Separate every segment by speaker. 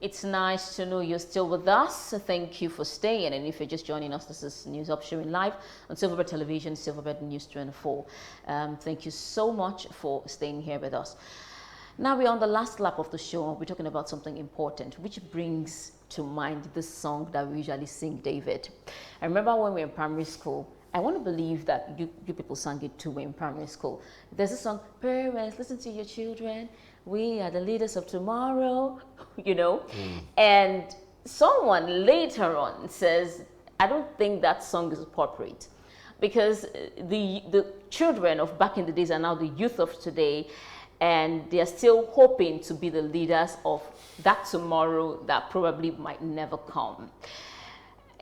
Speaker 1: It's nice to know you're still with us. Thank you for staying. And if you're just joining us, this is News Up showing live on Silverbird Television, Silverbird News 24. Thank you so much for staying here with us. Now we're on the last lap of the show. We're talking about something important, which brings to mind this song that we usually sing, David. I remember when we were in primary school, I want to believe that you people sang it too in primary school. There's a song, parents, listen to your children. We are the leaders of tomorrow, you know. And someone later on says, I don't think that song is appropriate because the children of back in the days are now the youth of today, and they're still hoping to be the leaders of that tomorrow that probably might never come.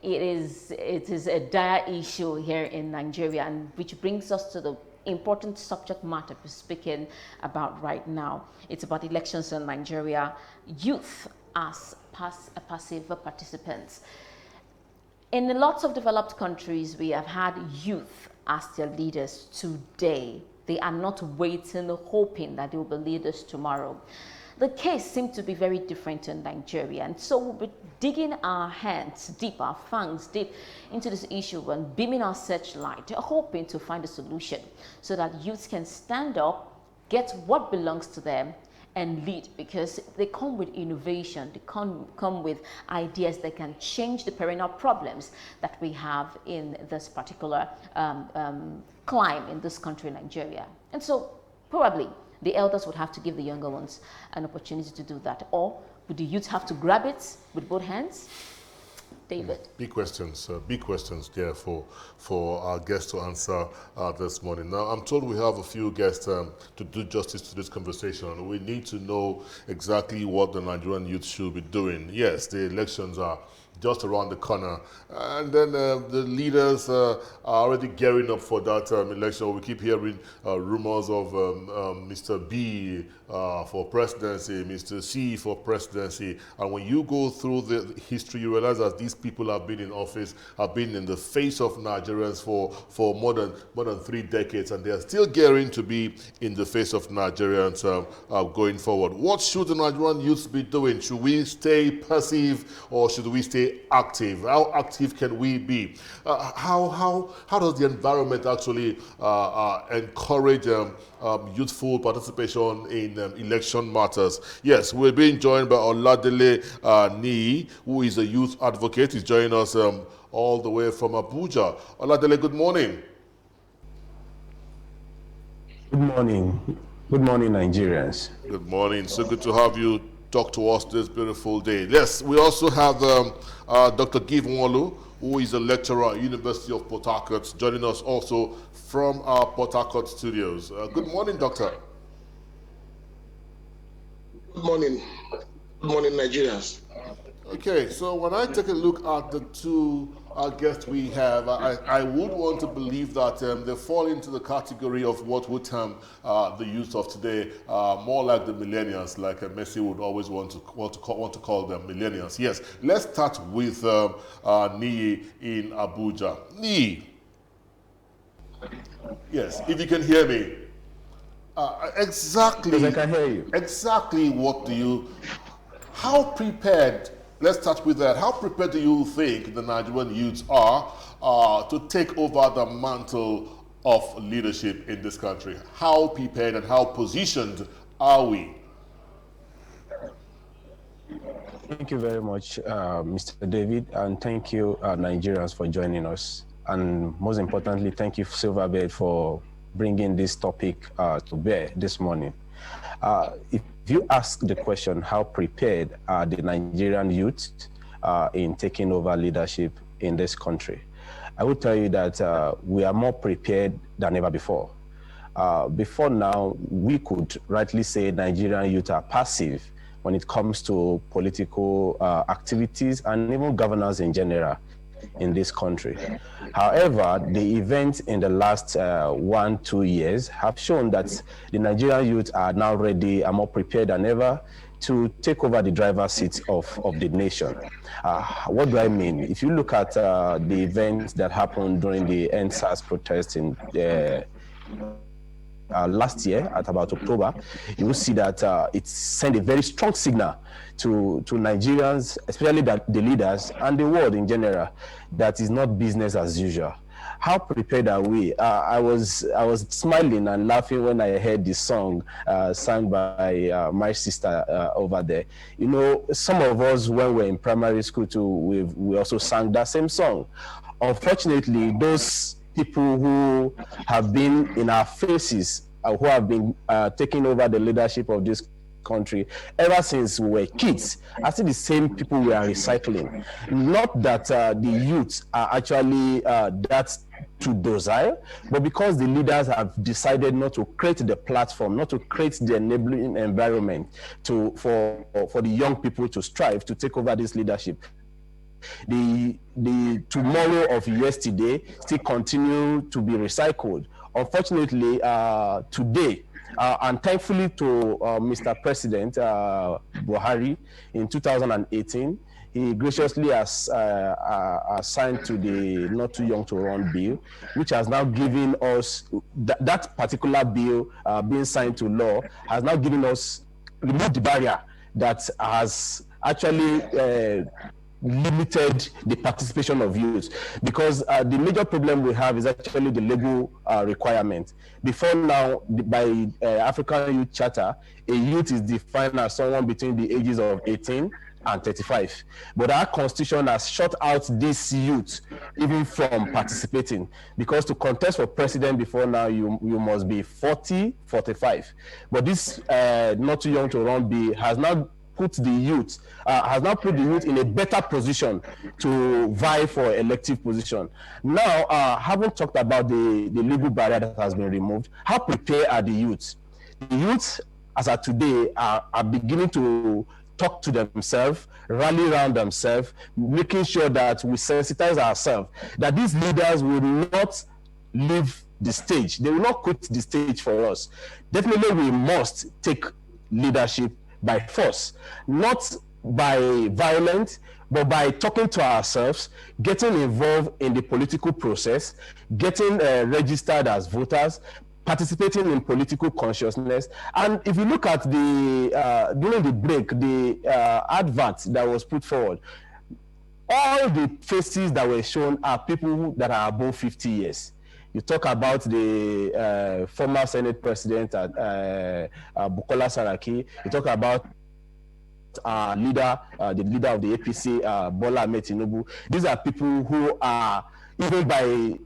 Speaker 1: It is a dire issue here in Nigeria, and which brings us to the important subject matter we're speaking about right now. It's about elections in Nigeria, youth as passive participants. In lots of developed countries, we have had youth as their leaders today. They are not waiting, hoping that they will be leaders tomorrow. The case seems to be very different in Nigeria, and so we'll be digging our hands deep, our fangs deep into this issue and beaming our searchlight, hoping to find a solution so that youths can stand up, get what belongs to them, and lead, because they come with innovation, they come with ideas that can change the perennial problems that we have in this particular climb in this country, Nigeria. And so probably the elders would have to give the younger ones an opportunity to do that. Or would the youth have to grab it with both hands? David.
Speaker 2: Big questions there for our guests to answer this morning. Now, I'm told we have a few guests to do justice to this conversation. We need to know exactly what the Nigerian youth should be doing. Yes, the elections are just around the corner, and then the leaders are already gearing up for that election. We keep hearing rumors of Mr. B for presidency, Mr. C for presidency, and when you go through the history, you realize that these people have been in office, have been in the face of Nigerians for more than 3 decades, and they are still gearing to be in the face of Nigerians going forward. What should the Nigerian youth be doing? Should we stay passive or should we stay active? How active can we be? How does the environment actually encourage youthful participation in election matters? Yes, we're being joined by Oladele Niyi, who is a youth advocate. He's joining us all the way from Abuja. Oladele, good morning.
Speaker 3: Good morning. Good morning, Nigerians.
Speaker 2: Good morning. So good to have you talk to us this beautiful day. Yes, we also have Dr. Give Nwolu, who is a lecturer at University of Port Harcourt, joining us also from our Port Harcourt studios. Good morning, Doctor.
Speaker 4: Good morning. Good morning, Nigerians.
Speaker 2: Okay, so when I take a look at the two guests we have, I would want to believe that they fall into the category of what we term the youth of today, more like the millennials, like Messi would always want to call them millennials. Yes, let's start with Niyi in Abuja. Niyi. Yes, if you can hear me. Exactly.
Speaker 3: Yes, I can hear you.
Speaker 2: Exactly what do you, how prepared, let's start with that. How prepared do you think the Nigerian youths are to take over the mantle of leadership in this country? How prepared and how positioned are we?
Speaker 3: Thank you very much, Mr. David, and thank you, Nigerians, for joining us. And most importantly, thank you, Silverbird, for bringing this topic to bear this morning. If you ask the question, how prepared are the Nigerian youth in taking over leadership in this country? I would tell you that we are more prepared than ever before. Before now, we could rightly say Nigerian youth are passive when it comes to political activities and even governance in general in this country. However, the events in the last 1-2 years have shown that the Nigerian youth are now ready and more prepared than ever to take over the driver's seat of the nation. What do I mean? If you look at the events that happened during the NSAS protest in last year at about October, you will see that it sent a very strong signal to Nigerians, especially the leaders and the world in general, that is not business as usual. How prepared are we? I was smiling and laughing when I heard the song sung by my sister over there. You know, some of us, when we were in primary school too, we also sang that same song. Unfortunately, those people who have been in our faces, who have been taking over the leadership of this country ever since we were kids, are still the same people we are recycling. Not that the youth are actually that too docile, but because the leaders have decided not to create the platform, not to create the enabling environment for the young people to strive to take over this leadership. The tomorrow of yesterday still continue to be recycled. Unfortunately, today, and thankfully to Mr. President Buhari in 2018, he graciously has signed to the Not Too Young to Run bill, which has now given us, that particular bill being signed to law, has now given us, removed the barrier that has actually limited the participation of youth, because the major problem we have is actually the legal requirement. Before now, by African Youth Charter, a youth is defined as someone between the ages of 18 and 35. But our constitution has shut out this youth even from participating, because to contest for president before now, you must be 40, 45. But this Not Too Young to Run bill has now put the youth in a better position to vie for elective position. Now, having talked about the legal barrier that has been removed, how prepared are the youths? The youths, as of today, are beginning to talk to themselves, rally around themselves, making sure that we sensitize ourselves, that these leaders will not leave the stage. They will not quit the stage for us. Definitely, we must take leadership by force, not by violence, but by talking to ourselves, getting involved in the political process, getting registered as voters, participating in political consciousness. And if you look at the during the break, the advert that was put forward, all the faces that were shown are people that are above 50 years. You talk about the former Senate President Bukola Saraki. You talk about the leader of the APC, Bola Ahmed Tinubu. These are people who are, even by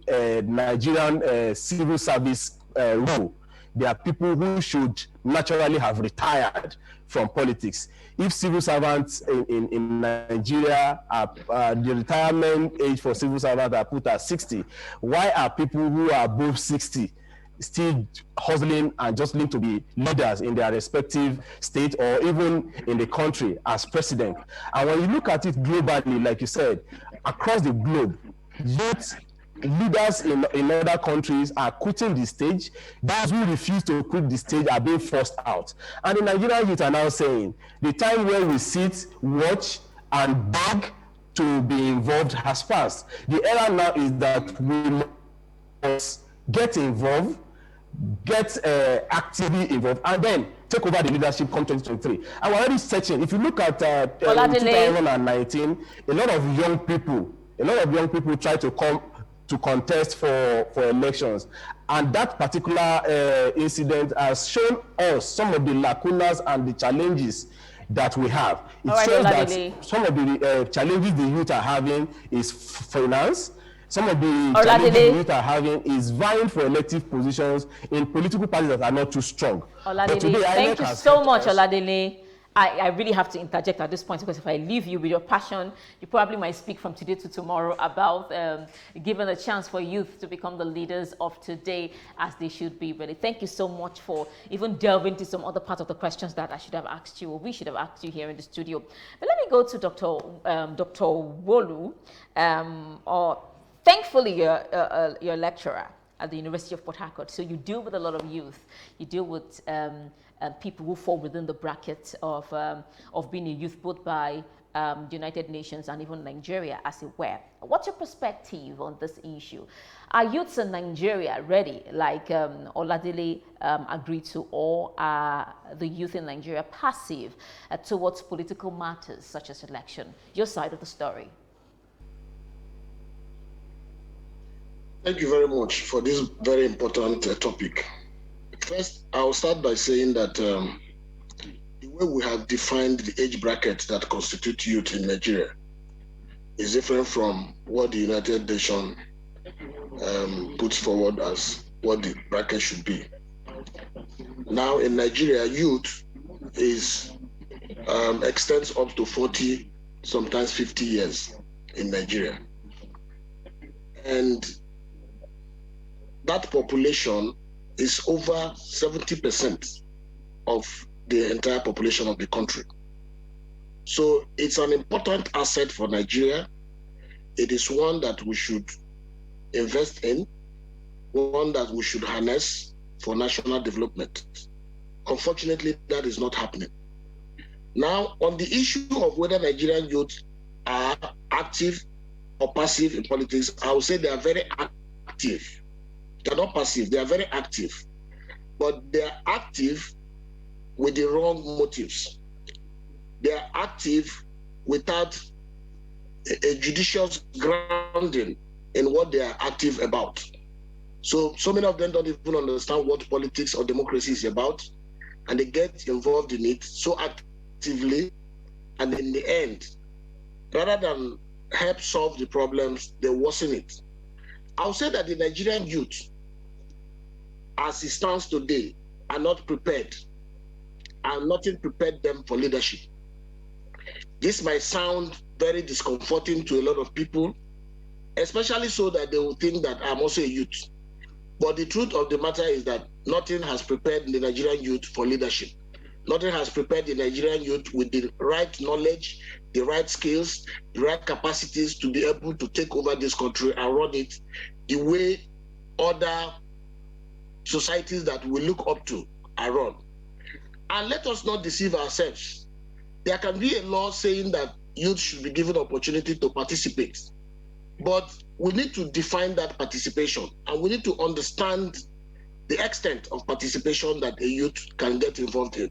Speaker 3: Nigerian civil service rule, they are people who should naturally have retired from politics. If civil servants in Nigeria, the retirement age for civil servants are put at 60, why are people who are above 60 still hustling and just need to be leaders in their respective state or even in the country as president? And when you look at it globally, like you said, across the globe, youth leaders in other countries are quitting the stage. Those who refuse to quit the stage are being forced out. And the Nigerian youth are now saying, the time where we sit, watch, and beg to be involved has passed. The era now is that we must get involved, get actively involved, and then take over the leadership come 2023. And we're already searching. If you look at 2019, a lot of young people try to come to contest for elections, and that particular incident has shown us some of the lacunas and the challenges that we have. It shows that some of the challenges the youth are having is finance. Some of the challenges the youth are having is vying for elective positions in political parties that are not too strong.
Speaker 1: But today, thank you so much, Oladele. I really have to interject at this point, because if I leave you with your passion, you probably might speak from today to tomorrow about giving a chance for youth to become the leaders of today as they should be. Really, thank you so much for even delving into some other part of the questions that I should have asked you, or we should have asked you here in the studio. But let me go to Dr. Wolu. Thankfully, you're a lecturer at the University of Port Harcourt, so you deal with a lot of youth. You deal with people who fall within the bracket of being a youth, both by United Nations and even Nigeria, as it were. What's your perspective on this issue? Are youths in Nigeria ready, like Oladile agreed to, or are the youth in Nigeria passive towards political matters such as election? Your side of the story.
Speaker 4: Thank you very much for this very important topic. First, I'll start by saying that the way we have defined the age bracket that constitute youth in Nigeria is different from what the United Nations puts forward as what the bracket should be. Now in Nigeria, youth is extends up to 40, sometimes 50 years in Nigeria. And that population is over 70% of the entire population of the country. So it's an important asset for Nigeria. It is one that we should invest in, one that we should harness for national development. Unfortunately, that is not happening. Now, on the issue of whether Nigerian youth are active or passive in politics, I would say they are very active. They are not passive, they are very active. But they are active with the wrong motives. They are active without a judicious grounding in what they are active about. So many of them don't even understand what politics or democracy is about, and they get involved in it so actively, and in the end, rather than help solve the problems, they worsen it. I'll say that the Nigerian youth, as it stands today, are not prepared, and nothing prepared them for leadership. This might sound very discomforting to a lot of people, especially so that they will think that I'm also a youth. But the truth of the matter is that nothing has prepared the Nigerian youth for leadership. Nothing has prepared the Nigerian youth with the right knowledge, the right skills, the right capacities to be able to take over this country and run it the way other societies that we look up to are run. And let us not deceive ourselves. There can be a law saying that youth should be given opportunity to participate. But we need to define that participation, and we need to understand the extent of participation that a youth can get involved in.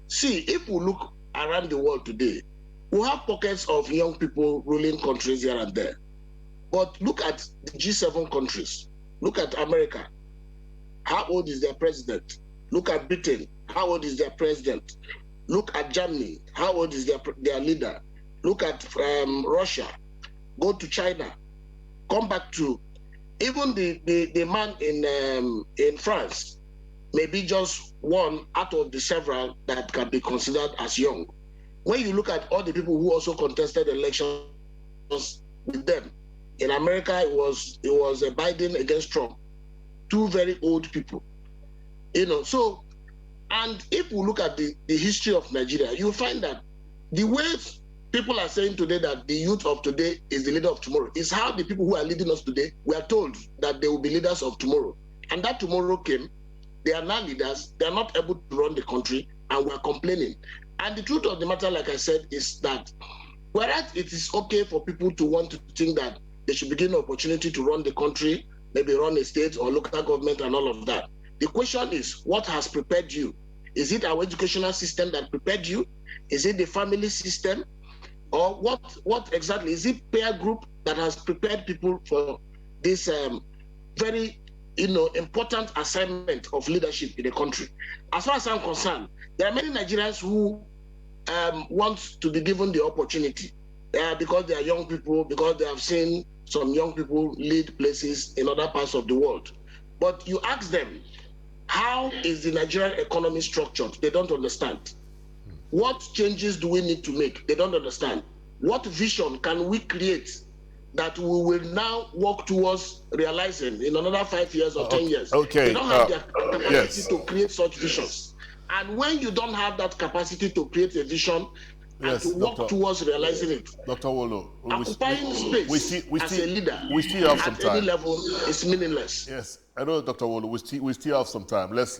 Speaker 4: See, if we look around the world today, we have pockets of young people ruling countries here and there. But look at the G7 countries. Look at America. How old is their president? Look at Britain. How old is their president? Look at Germany. How old is their leader? Look at Russia. Go to China. Come back to even the man in France, maybe just one out of the several that can be considered as young. When you look at all the people who also contested elections with them, in America it was Biden against Trump, two very old people. So, and if we look at the history of Nigeria, you'll find that the way people are saying today that the youth of today is the leader of tomorrow is how the people who are leading us today were told that they will be leaders of tomorrow. And that tomorrow came, they are now leaders, they are not able to run the country, and we're complaining. And the truth of the matter, like I said, is that whereas it is okay for people to want to think that they should be given an opportunity to run the country, maybe run a state or local government and all of that, the question is, what has prepared you? Is it our educational system that prepared you? Is it the family system? Or what exactly? Is it peer group that has prepared people for this very important assignment of leadership in the country? As far as I'm concerned, there are many Nigerians who want to be given the opportunity because they are young people, because they have seen some young people lead places in other parts of the world. But you ask them, how is the Nigerian economy structured? They don't understand. What changes do we need to make? They don't understand. What vision can we create that we will now work towards realizing in another 5 years or 10 years?
Speaker 2: Okay.
Speaker 4: They don't have the capacity to create such visions. And when you don't have that capacity to create a vision and to work towards realizing it,
Speaker 2: Dr. Wolo,
Speaker 4: occupying space as a leader
Speaker 2: we still have some
Speaker 4: at
Speaker 2: time.
Speaker 4: any level is meaningless.
Speaker 2: Yes. I know, Dr. Wolu, we still have some time. Let's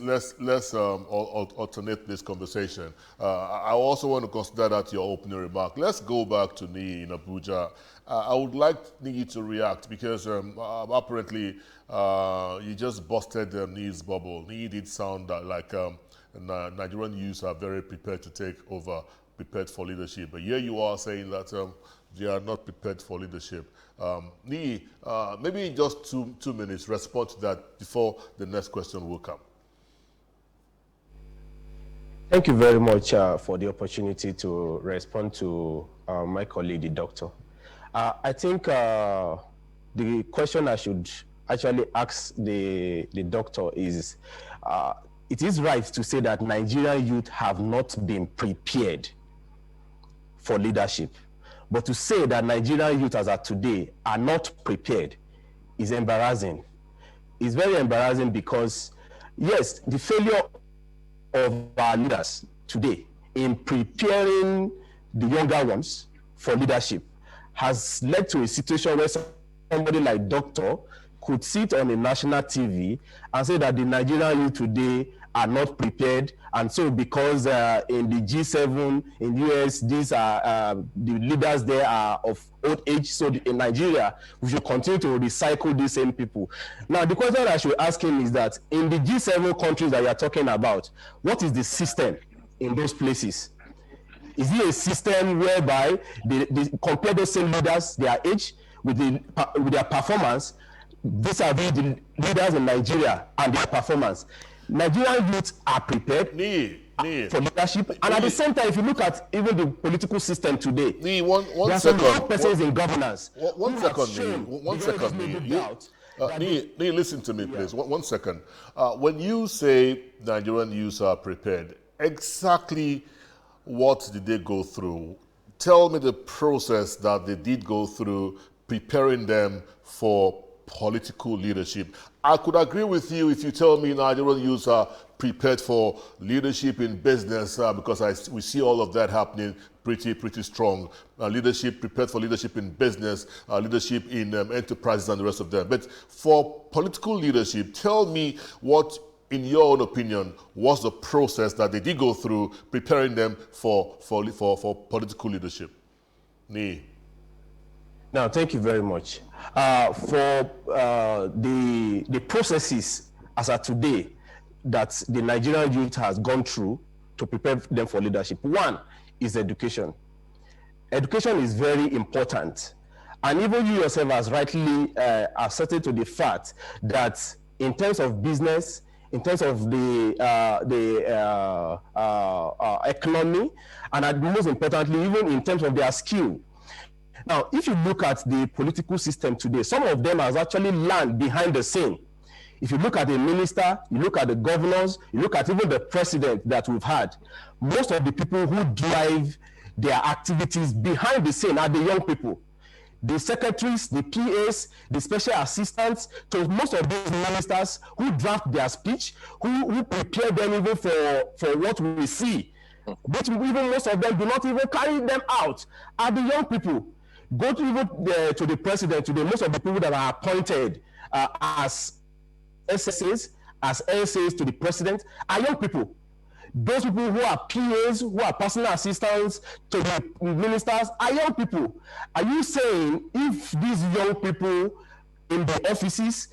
Speaker 2: alternate this conversation. I also want to consider that your opening remark. Let's go back to Nii in Abuja. I would like Nii to react because apparently you just busted Nii's bubble. Nii did sound like Nigerian youths are very prepared to take over, prepared for leadership. But here you are saying that they are not prepared for leadership. Nii, maybe in just two minutes, respond to that before the next question will come.
Speaker 3: Thank you very much for the opportunity to respond to my colleague, the doctor. I think the question I should actually ask the doctor is, it is right to say that Nigerian youth have not been prepared for leadership. But to say that Nigerian youth as of today are not prepared is embarrassing. It's very embarrassing because, yes, the failure of our leaders today in preparing the younger ones for leadership has led to a situation where somebody like Doctor could sit on a national TV and say that the Nigerian youth today are not prepared, and so because in the G7 in US, these are the leaders there are of old age, so in Nigeria we should continue to recycle these same people. Now the question I should ask him is that in the G7 countries that you are talking about, what is the system in those places? Is it a system whereby they compare those same leaders, their age, with their performance vis-a-vis the leaders in Nigeria and their performance? Nigerian youths are prepared for leadership, and at the same time, if you look at even the political system today, there are some young persons in governance.
Speaker 2: One second, Nii, listen to me, please. One second. When you say Nigerian youths are prepared, exactly what did they go through? Tell me the process that they did go through preparing them for political leadership. I could agree with you if you tell me Nigerian youths are prepared for leadership in business because we see all of that happening pretty strong. Leadership, prepared for leadership in business, leadership in enterprises and the rest of them. But for political leadership, tell me what, in your own opinion, was the process that they did go through preparing them for political leadership. Nii.
Speaker 3: Now, thank you very much. For the processes as of today that the Nigerian youth has gone through to prepare them for leadership, one is education. Education is very important. And even you yourself has rightly asserted to the fact that in terms of business, in terms of the economy, and most importantly, even in terms of their skill. Now, if you look at the political system today, some of them has actually learned behind the scene. If you look at the minister, you look at the governors, you look at even the president that we've had, most of the people who drive their activities behind the scene are the young people. The secretaries, the PAs, the special assistants, to most of these ministers who draft their speech, who prepare them even for what we see. But even most of them do not even carry them out, are the young people. Go to even to the president, to the most of the people that are appointed as SSAs, as LSAs to the president, are young people. Those people who are PAs, who are personal assistants to the ministers, are young people. Are you saying if these young people in the offices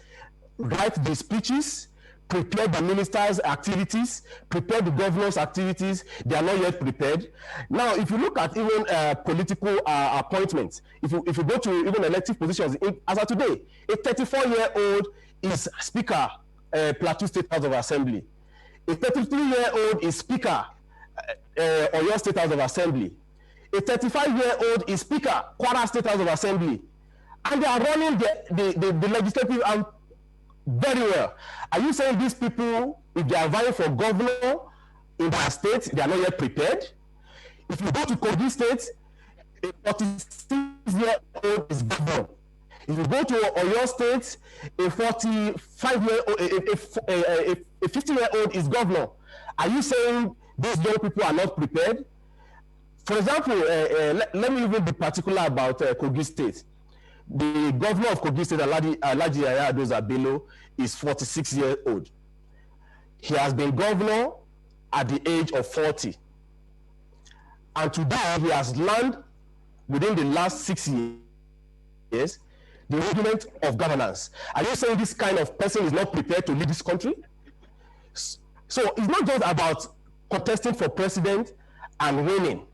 Speaker 3: write the speeches, prepare the ministers' activities, prepare the governor's activities, they are not yet prepared? Now, if you look at even political appointments, if you go to even elective positions, as of today, a 34-year-old is Speaker, Plateau State House of Assembly. A 33-year-old is Speaker, Oyo State House of Assembly. A 35-year-old is Speaker, Kwara State House of Assembly. And they are running the legislative arm very well. Are you saying these people, if they are vying for governor in their state, they are not yet prepared? If you go to Kogi State, a 46-year-old is governor. If you go to Oyo State, a 45-year-old, a 50-year-old is governor. Are you saying these young people are not prepared? For example, let me even be particular about Kogi State. the governor of Kogi State, Alhaji Yahaya Adoza Bello, is 46 years old. He has been governor at the age of 40. And today, he has learned within the last 6 years the rudiment of governance. Are you saying this kind of person is not prepared to lead this country? So it's not just about contesting for president and winning.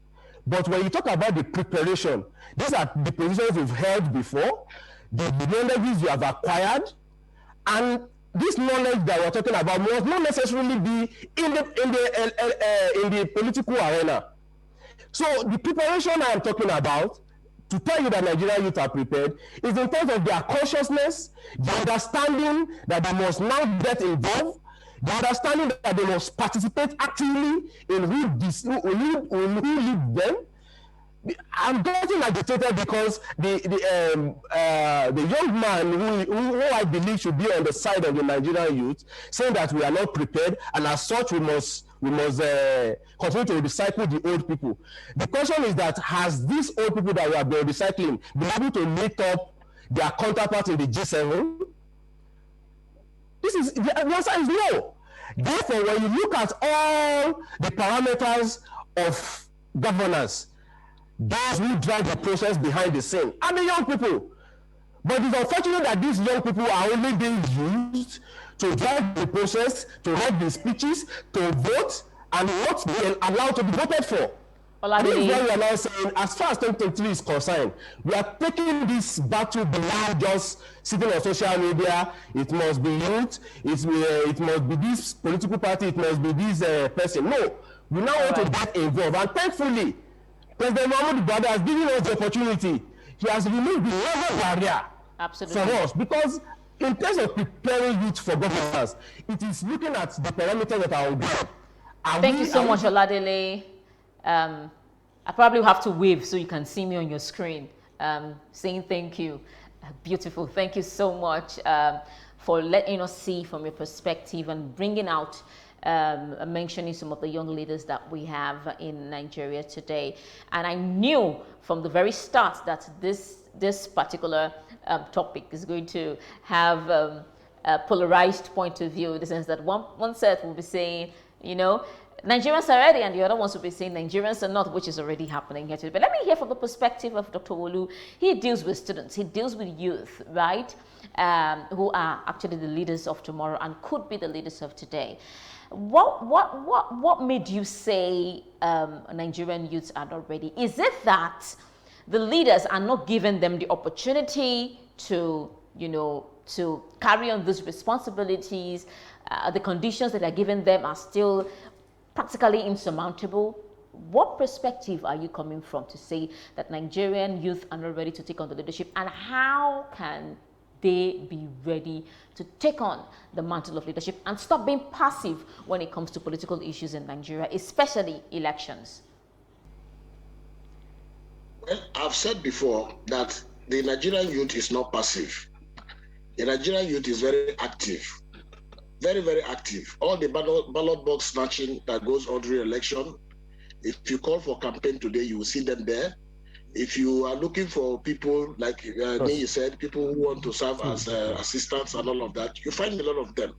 Speaker 3: But when you talk about the preparation, these are the positions you've held before, the knowledge you have acquired, and this knowledge that we're talking about must not necessarily be in the political arena. So the preparation I'm talking about, to tell you that Nigerian youth are prepared, is in terms of their consciousness, the understanding that they must now get involved, the understanding that they must participate actively in who lead them. I'm getting agitated because the young man who I believe should be on the side of the Nigerian youth, saying that we are not prepared, and as such we must continue to recycle the old people. The question is that, has these old people that we have been recycling been able to meet up their counterparts in the G7? The answer is no. Therefore, when you look at all the parameters of governance, those who drive the process behind the scene are the young people. But it's unfortunate that these young people are only being used to drive the process, to write the speeches, to vote, and not be allowed to be voted for. This is why we are now saying, as far as 2023 is concerned, we are taking this battle beyond just sitting on social media. It must be youth, it must be this political party, it must be this person. No, we now want to get involved. And thankfully, President Muhammadu Buhari has given us the opportunity. He has removed the level barrier for us, because in terms of preparing youth for governance, it is looking at the parameters that are on ground.
Speaker 1: Thank you so much, Oladele. I probably have to wave so you can see me on your screen, saying thank you. Beautiful. Thank you so much for letting us see from your perspective and bringing out, mentioning some of the young leaders that we have in Nigeria today. And I knew from the very start that this particular topic is going to have a polarized point of view, in the sense that one set will be saying, Nigerians are ready, and the other ones will be saying Nigerians are not, which is already happening here today. But let me hear from the perspective of Dr. Wolu. He deals with students, he deals with youth, right, who are actually the leaders of tomorrow and could be the leaders of today. What made you say Nigerian youths are not ready? Is it that the leaders are not giving them the opportunity to, to carry on these responsibilities? The conditions that are given them are still practically insurmountable? What perspective are you coming from to say that Nigerian youth are not ready to take on the leadership, and how can they be ready to take on the mantle of leadership and stop being passive when it comes to political issues in Nigeria, especially elections?
Speaker 4: Well, I've said before that the Nigerian youth is not passive. The Nigerian youth is very active. Very, very active. All the ballot box snatching that goes on during election, if you call for campaign today, you will see them there. If you are looking for people, like Niyi said, people who want to serve as assistants and all of that, you find a lot of them.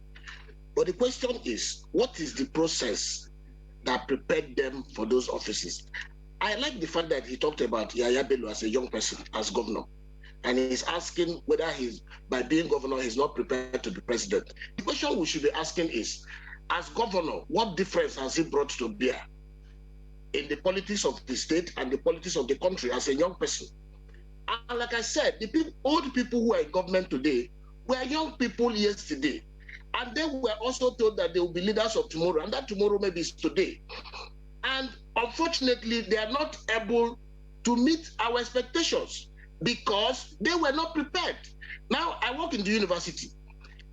Speaker 4: But the question is, what is the process that prepared them for those offices? I like the fact that he talked about Yahaya Bello as a young person, as governor. And he's asking whether by being governor, he's not prepared to be president. The question we should be asking is, as governor, what difference has he brought to bear in the politics of the state and the politics of the country as a young person? And like I said, the old people who are in government today were young people yesterday. And they were also told that they will be leaders of tomorrow, and that tomorrow maybe is today. And unfortunately, they are not able to meet our expectations, because they were not prepared. Now, I work in the university.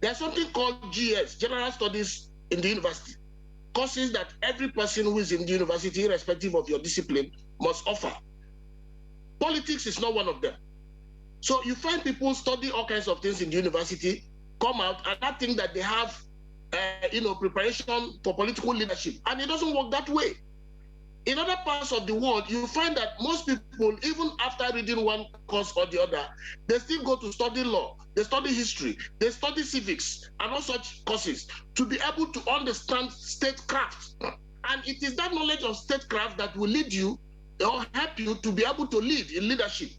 Speaker 4: There's something called GS, General Studies in the university, courses that every person who is in the university, irrespective of your discipline, must offer. Politics is not one of them. So you find people study all kinds of things in the university, come out, and not think that they have preparation for political leadership. And it doesn't work that way. In other parts of the world, you find that most people, even after reading one course or the other, they still go to study law, they study history, they study civics, and all such courses to be able to understand statecraft. And it is that knowledge of statecraft that will lead you or help you to be able to lead in leadership.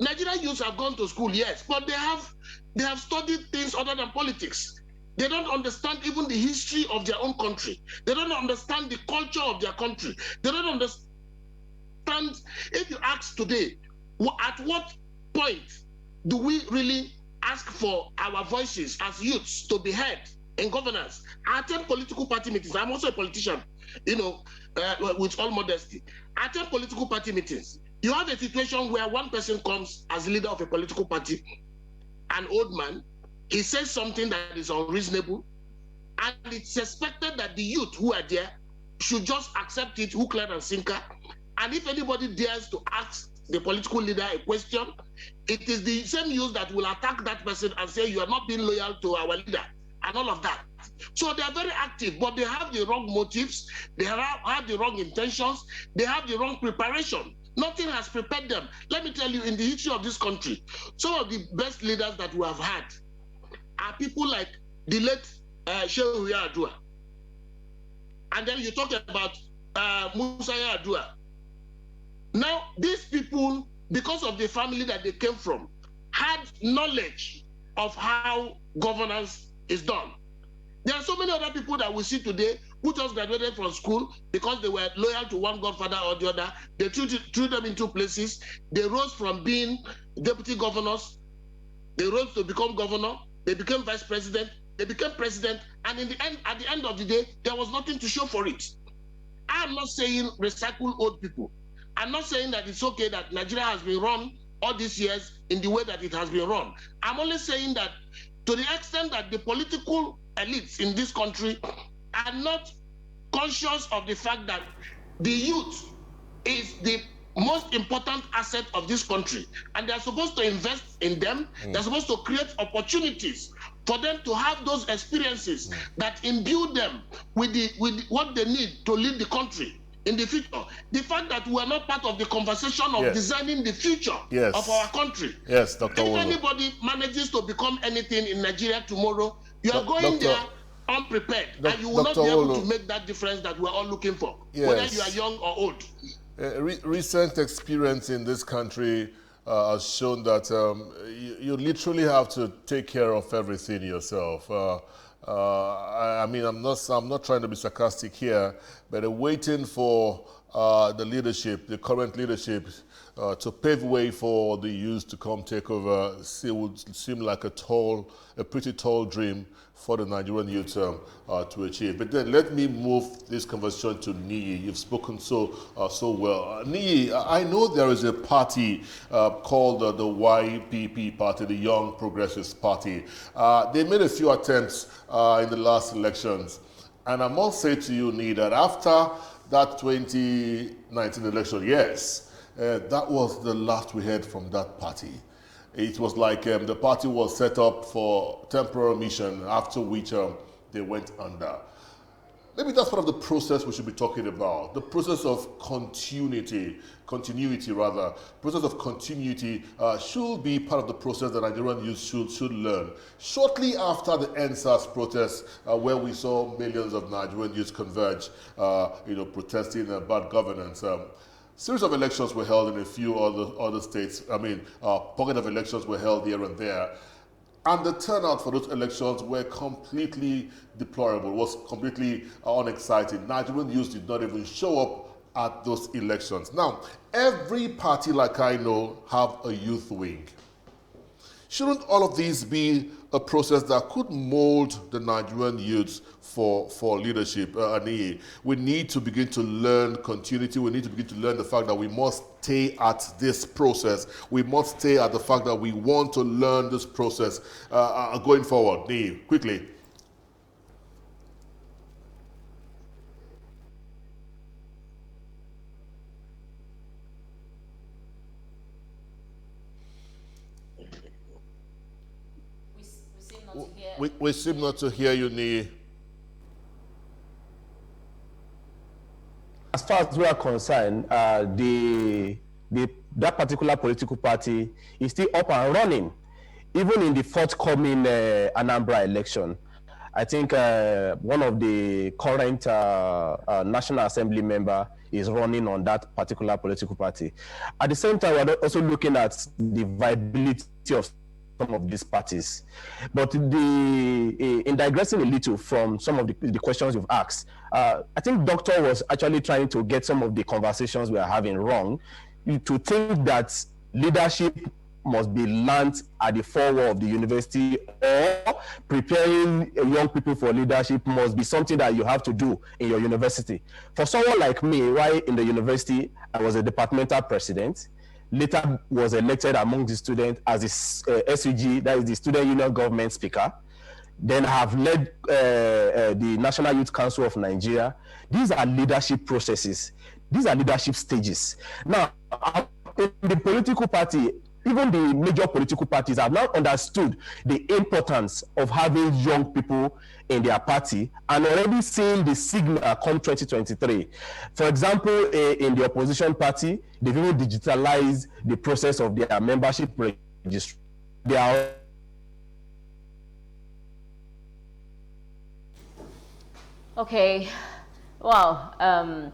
Speaker 4: Nigerian youths have gone to school, yes, but they have studied things other than politics. They don't understand even the history of their own country. They don't understand the culture of their country. They don't understand. If you ask today, at what point do we really ask for our voices as youths to be heard in governance? I attend political party meetings. I'm also a politician, with all modesty. I attend political party meetings. You have a situation where one person comes as leader of a political party, an old man. He says something that is unreasonable, and it's expected that the youth who are there should just accept it hook, line, and sinker. And if anybody dares to ask the political leader a question, it is the same youth that will attack that person and say, you are not being loyal to our leader, and all of that. So they are very active, but they have the wrong motives, they have the wrong intentions, they have the wrong preparation. Nothing has prepared them. Let me tell you, in the history of this country, some of the best leaders that we have had are people like the late Shehu Yar'Adua. And then you talk about Musa Yar'Adua. Now, these people, because of the family that they came from, had knowledge of how governance is done. There are so many other people that we see today who just graduated from school because they were loyal to one godfather or the other. They threw them into places. They rose from being deputy governors. They rose to become governor. They became vice president, they became president, and at the end of the day, there was nothing to show for it. I'm not saying recycle old people. I'm not saying that it's okay that Nigeria has been run all these years in the way that it has been run. I'm only saying that to the extent that the political elites in this country are not conscious of the fact that the youth is the most important asset of this country, and they're supposed to invest in them. They're supposed to create opportunities for them to have those experiences that imbue them with what they need to lead the country in the future. The fact that we are not part of the conversation of designing the future of our country.
Speaker 2: Yes, Dr.
Speaker 4: If anybody manages to become anything in Nigeria tomorrow, you are going there unprepared, and you will not be able to make that difference that we're all looking for, whether you are young or old.
Speaker 2: Recent experience in this country has shown that you literally have to take care of everything yourself. I mean, I'm not trying to be sarcastic here, but waiting for the leadership, the current leadership, to pave way for the youth to come take over, would seem like a pretty tall dream for the Nigerian youth to achieve. But then let me move this conversation to Niyi. You've spoken so well. Niyi, I know there is a party called the YPP Party, the Young Progressives Party. They made a few attempts in the last elections. And I must say to you, Niyi, that after that 2019 election, yes, that was the last we heard from that party. It was like the party was set up for temporary mission, after which they went under. Maybe that's part of the process we should be talking about. The process of continuity should be part of the process that Nigerian youth should learn. Shortly after the NSAS protest, where we saw millions of Nigerian youth converge, protesting bad governance, series of elections were held in a few other states. I mean, pocket of elections were held here and there. And the turnout for those elections were completely deplorable, was completely unexciting. Nigerian youth did not even show up at those elections. Now, every party, like I know, have a youth wing. Shouldn't all of these be a process that could mold the Nigerian youths for leadership? We need to begin to learn continuity. We need to begin to learn the fact that we must stay at this process. We must stay at the fact that we want to learn this process going forward. Niyi, quickly. We seem not to hear you, Niyi.
Speaker 3: As far far as we are concerned, that particular political party is still up and running, even in the forthcoming Anambra election. I think one of the current National Assembly member is running on that particular political party. At the same time, we're also looking at the viability of some of these parties. But in digressing a little from some of the questions you've asked, I think Doctor was actually trying to get some of the conversations we are having wrong, to think that leadership must be learned at the forewall of the university, or preparing young people for leadership must be something that you have to do in your university. For someone like me, right in the university, I was a departmental president, later was elected among the students as the SUG, that is the Student Union Government Speaker. Then I have led the National Youth Council of Nigeria. These are leadership processes. These are leadership stages. Now, in the political party, even the major political parties have now understood the importance of having young people in their party and already seeing the signal come 2023. For example, in the opposition party, they've even digitalized the process of their membership registration. They are
Speaker 1: okay. Wow.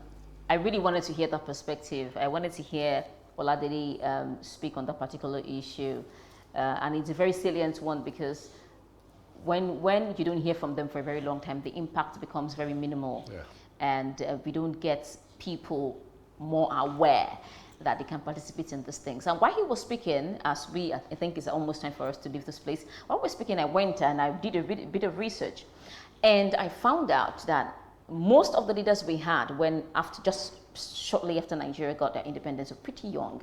Speaker 1: I really wanted to hear that perspective. I wanted to hear Oladele speak on that particular issue. And it's a very salient one, because when you don't hear from them for a very long time, the impact becomes very minimal. Yeah. And we don't get people more aware that they can participate in these things. And while he was speaking, I think it's almost time for us to leave this place. While we're speaking, I went and I did a bit of research. And I found out that most of the leaders we had just shortly after Nigeria got their independence were pretty young,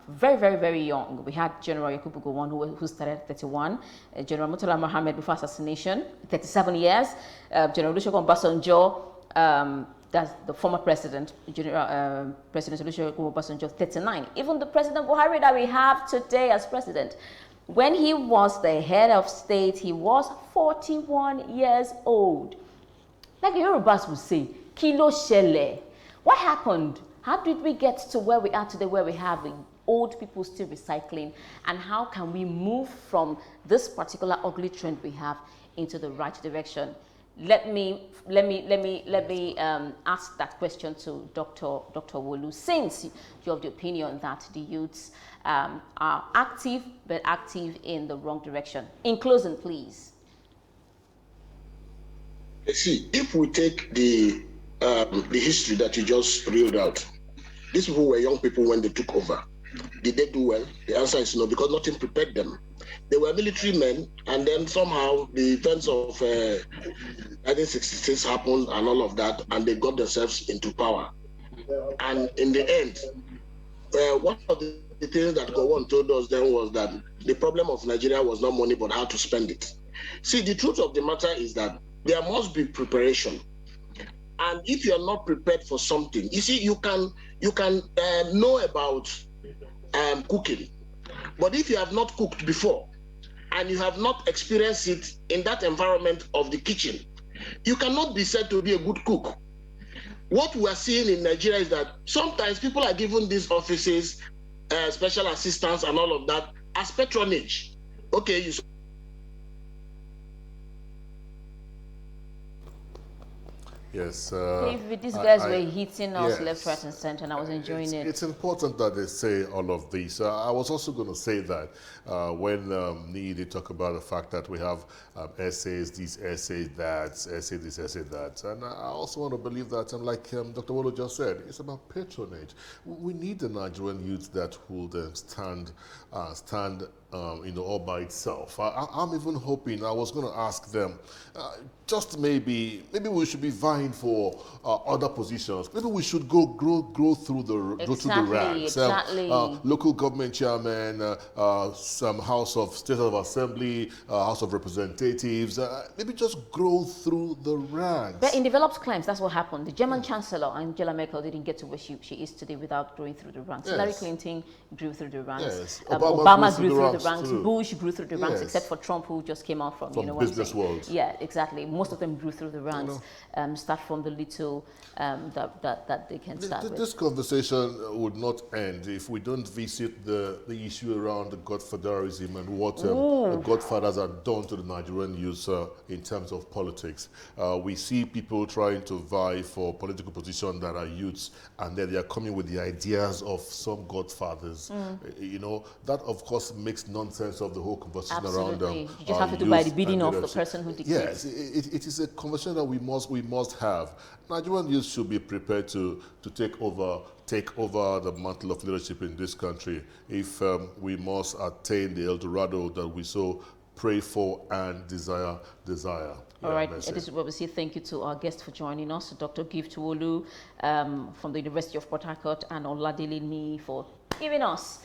Speaker 1: very, very, very young. We had General Yakubu Gowon, who started at 31, General Murtala Mohammed before assassination, 37 years, General Olusegun Obasanjo, that's the former president, President Olusegun Obasanjo, 39. Even the President Buhari that we have today as president, when he was the head of state, he was 41 years old. Like the Yorubas would say, Kilo Shele. What happened? How did we get to where we are today, where we have old people still recycling? And how can we move from this particular ugly trend we have into the right direction? Let me ask that question to Dr. Wolu, since you're of the opinion that the youths are active, but active in the wrong direction. In closing, please.
Speaker 4: See, if we take the history that you just reeled out, these people were young people when they took over. Did they do well? The answer is no, because nothing prepared them. They were military men, and then somehow the events of 1966 happened and all of that, and they got themselves into power. And in the end, one of the things that Gowon told us then was that the problem of Nigeria was not money, but how to spend it. See, the truth of the matter is that there must be preparation. And if you're not prepared for something, you see, you can know about cooking, but if you have not cooked before and you have not experienced it in that environment of the kitchen, you cannot be said to be a good cook. What we are seeing in Nigeria is that sometimes people are given these offices, special assistants and all of that as patronage. Okay, you
Speaker 2: Yes.
Speaker 1: These guys were hitting us left, right, and center, and I was enjoying it.
Speaker 2: It's important that they say all of this. I was also going to say that when they talk about the fact that we have essays, these essays, that, essay this, essay that. And I also want to believe that, like Dr. Wolo just said, it's about patronage. We need the Nigerian youth that will stand all by itself. I'm even hoping, I was going to ask them, just maybe we should be vying for other positions. Maybe we should grow through the ranks.
Speaker 1: Exactly.
Speaker 2: Local government chairman, some House of State of Assembly, House of Representatives. Maybe just grow through the ranks.
Speaker 1: But in developed climes, that's what happened. The German Chancellor, Angela Merkel, didn't get to where she is today without growing through the ranks. Yes. Hillary Clinton grew through the ranks.
Speaker 2: Yes.
Speaker 1: Obama grew through the the ranks.
Speaker 2: through.
Speaker 1: Bush grew through the ranks,
Speaker 2: Yes.
Speaker 1: except for Trump, who just came out from, you know,
Speaker 2: business world.
Speaker 1: Yeah, exactly. Most of them grew through the ranks. Start from the little that they can start with.
Speaker 2: This conversation would not end if we don't visit the issue around the godfatherism and what the godfathers have done to the Nigerian youth in terms of politics. We see people trying to vie for political position that are youths, and then they are coming with the ideas of some godfathers. You know, that of course makes nonsense of the whole conversation around them.
Speaker 1: You just have to do by the bidding of the person who dictates.
Speaker 2: Yes, it is a conversation that we must have. Nigerian youth should be prepared to take over the mantle of leadership in this country if we must attain the El Dorado that we so pray for and desire.
Speaker 1: All right, this is where we say thank you to our guest for joining us, Dr. Gift Wolu from the University of Port Harcourt, and Oladele Ni for giving us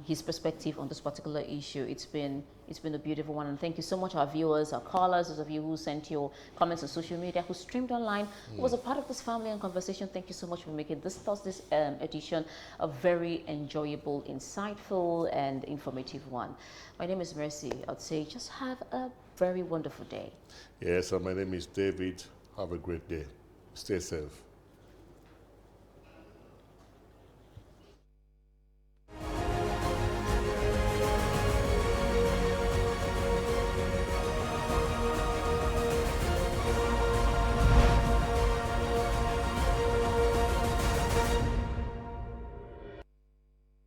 Speaker 1: his perspective on this particular issue. It's been a beautiful one, and thank you so much, our viewers, our callers, those of you who sent your comments on social media, who streamed online, who was a part of this family and conversation. Thank you so much for making this Thursday's edition a very enjoyable, insightful, and informative one. My name is Mercy. I'd say just have a very wonderful day.
Speaker 2: Yes, and my name is David. Have a great day. Stay safe.